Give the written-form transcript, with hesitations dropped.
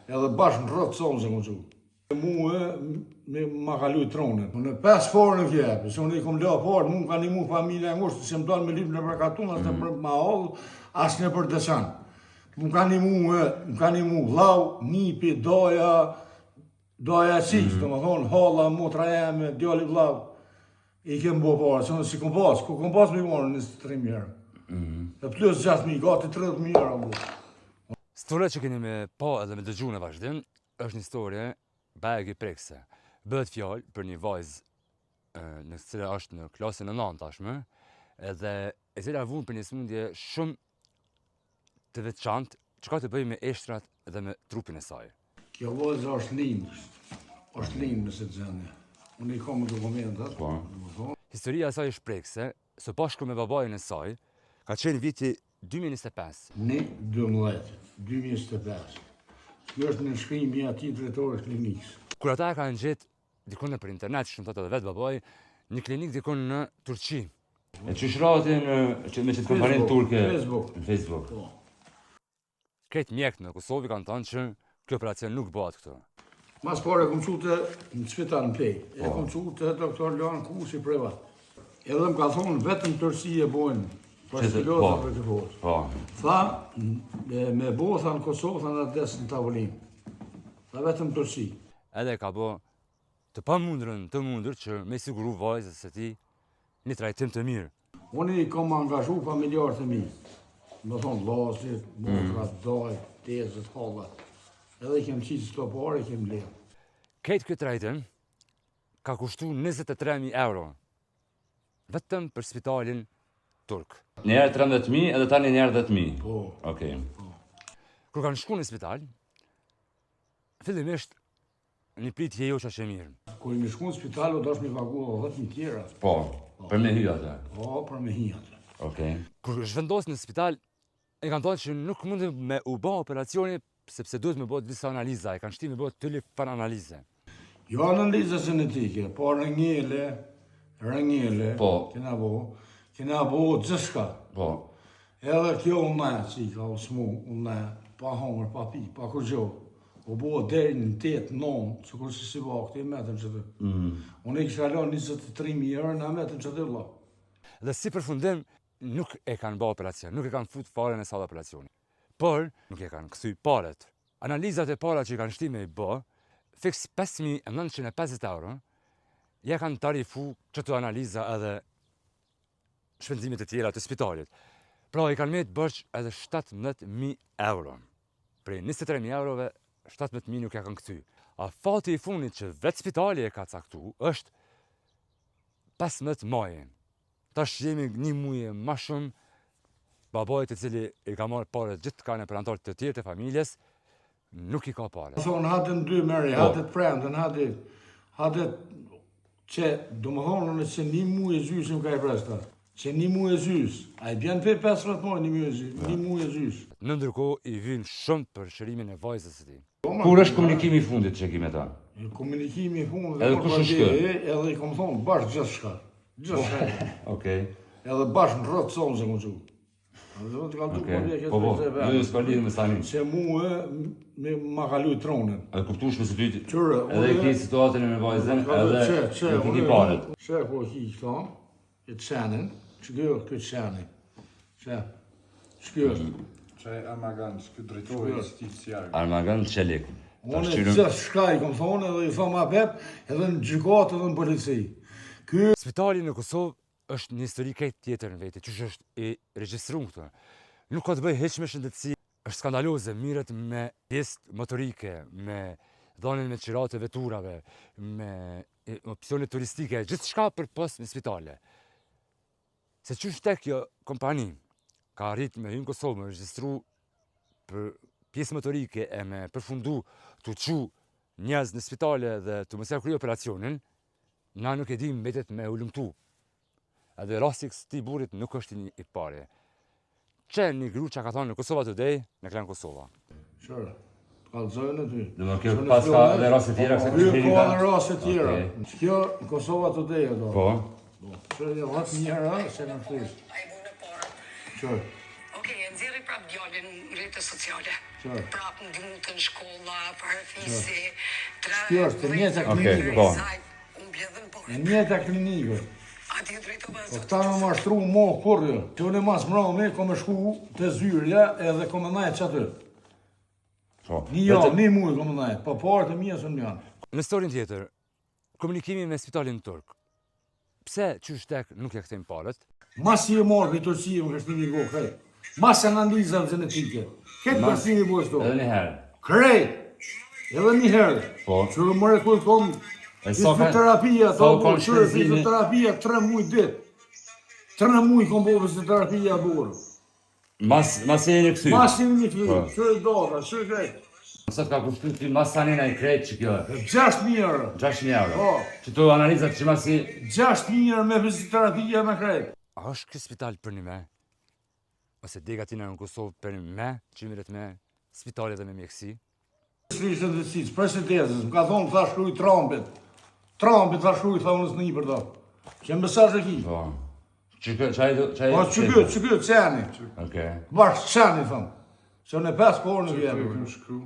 edhe bashkë në rrëtë sonë se më që. Mu ma kalu i tronet. Në 5 forë në kjepë, se unë i kom la parë, mu ka një mu familja e ngoshtë, se më dalë me lypë në përkatun, asë në për ma hollë, asë në për desan. Më ka një mu lau, nipi, doja qikë, të më thonë, halla, motra jeme, djalli vlau. I kem bo parë, se në si kom pas, ku kom pas me i morë 23 mjerë. E plus 6.000, gati 30 mjerë, bo. Historia që keni me pa edhe me dëgju në vazhdim, është një historie bagi prekse. Bëhet fjallë për një vajzë në cila është në klasën e 9 tashme, edhe e cila vunë për një smundje shumë të veçantë, që ka të bëjë me eshtrat dhe me trupin e saj. Kjo vajzë është linë nëse të gjendje. Unë i kam dokumentat. Historia e saj është prekse, së bashku me babajën e saj, ka qenë viti 2025. 2025. Kjo është në shkrimi ati drejtorës klinikës. Kur ata e kanë gjetë dikun në për internet, që më thotë edhe vetë babaj, një klinik dikun në Turqi. E që shratin me qëtë kompaninë turke? Facebook. Kretë mjekët në Kosovë kanë thënë që kjo operacion nuk bëhet këtu. Mas pare e kom qute në spital në Pej. E kom qute doktor Lan Kusi privat. Edhe më ka thonë vetëm Turqi e bojnë. Pastilota për të bojnë. Tha, me bo, tha në Kosovë, tha në desë në tavolinë. Tha vetëm Turqi. Edhe ka bo të pa mundrën të mundur që me siguru vajzës e ti një trajtim të mirë. Unë i kom angazhu familjarë të mi. Më thonë lasit, motrat, daj, tezët, hallat. Edhe i kem qitë s'to pare, i kem lehë. Këtë këtë trajtim ka kushtu 23.000 euro. Vetëm për spitalin turk. Njerë 13.000 edhe tani njerë 10.000. Po. Okej. Kur kanë shku në spital, fillimisht një pritje jo që është e mirë. Kur i më shku në spital, o dash me pagu 10.000 tjera. Po, për me hy atë. Po, për me hy atë. Okej. Kur zhvendos në spital, e kanë thonë që nuk mund me u bë operacioni sepse duhet me bëhet disa analiza, e kanë shti me bëhet të fan analize. Jo analiza genetike, po rëngele, kena bo gjithka. Po. Edhe kjo unë që i ka usmu, unë pa hongër, pa pi, pa kur gjo. O bo deri në 8-9, që kur si bakte, i metëm që të. Unë i kështë kalon 23.000 euro, në metëm që të la. Dhe si përfundim, nuk e kanë bë operacion, nuk e kanë fut fare në sallë operacioni. Por, nuk e kanë këthy paret. Analizat e para që i kanë shti me i bë, fiks 5.950 euro, ja kanë tarifu qëto analiza edhe shpenzimit e tjera të spitalit. Pra, i kanë me të bërq edhe 17.000 euro. Prej 23.000 eurove, 17.000 nuk e kanë këthy. A fati i funit që vetë spitali e ka caktu, është 15 maje. Tash jemi një muje ma shumë, babajt e cili i ka marrë pare gjithë kanë e për antarët të tjerë të familjes, nuk i ka pare. Thonë hatën 2 meri, hatët premtën, hatët që do më thonë në që një muje zysë më ka i presta. Që një muje zysë, a i bjenë për 15 maj një muje zysë. Në ndërko i vynë shumë për shërimin e vajzës e ti. Kur është komunikimi i fundit që kime ta? Komunikimi i fundit, edhe kush është kë? Edhe i kom thonë bashkë gjithë shka. Gjithë shka. Okej. Edhe bashkë në rrëtë sonë se më që. Po, s'ka lidhë me sani. Se mu ma kalu i tronet. Edhe kuptush me së ty, Qërë, edhe i ki situatën e me vajzën, edhe nuk i ki paret. Që ko ki këta, e të shenin, që kjo këtë shenin. Që kjo është. Që Armagan, që këtë drejtori i justiciar. Armagan Qelik. Unë e gjithë shka i kom thonë edhe i thoma pep, edhe në gjykatë edhe në polici. Spitali në Kosovë është një histori këtë tjetër në vete, që është i regjistruar këtu. Nuk ka të bëjë heq me shëndetësi, është skandaloze, mirët me pjesë motorike, me dhënien me qirate veturave, me opsione turistike, gjithë shka për pas me spitale. Se që është tek kjo kompani, ka arrit me hynë Kosovë, me regjistru për pjesë motorike e me përfundu të qu njerëz në spitale dhe të mësja kry operacionin, na nuk e dim mbetet me ullumtu. Edhe rasti këti burit nuk është një i pare. Që një gru që ka thonë në Kosova Today, në Klan Kosova. Qërë, kalëzojnë e ty. Dhe më kjo pas ka dhe raste tjera? Kjo ka dhe raste tjera. Kjo në Kosova Today e do. Po? Qërë një vatë njëra, se në flisë. Qërë. Okej, nëziri prap djallin në rrjetet sociale. prapë ndrutën shkolla, parafisi, Kjo është e njëjta Okej, klinikë. po. unë mbledhën po. E njëjta klinikë. Ati drejtova Po këta me mashtru mo kurrë. Që unë mas mbrome, kom e shku të zyrja edhe kom e najt që aty. Po. Një muj kom e najt, po parët e mija së në janë. Në storin tjetër, komunikimi me spitalin turk. Pse qyshtek nuk e këtejmë palët? Mas si e morë për Turqia më kështë një go, krejt. Mas analizave genetike. Këtë kështë një go shto. Edhe një herë. Krejt. Edhe një herë. Po. Që mërë këtë kom fizioterapia, fizioterapia 3 muj dit. 3 muj kom bo fizioterapia borë. Mas e një kësy. Mas si një këtë, Po. që e dota, që e krejt. Sot ka kushtu ti mas sanina i krejt që kjo. 6.000 euro. 6.000 euro. Po. Që tu analizat që masi... 6.000 euro me fizioterapia me krejt. A është këtë spital për një me? Ose dega tina në Kosovë për një me, që miret me spitalet dhe me mjekësi? Shrishtë të cicë, presidentës, më ka thonë tha shkruj Trumpit. Trumpit tha shkruj, tha unës në një për do. Që mesazh e ki. Po. Që qaj... Po që këtë, qeni. Okej. Bashkë qeni, thëmë. Që në 5 kohë në vjetë. Shkru.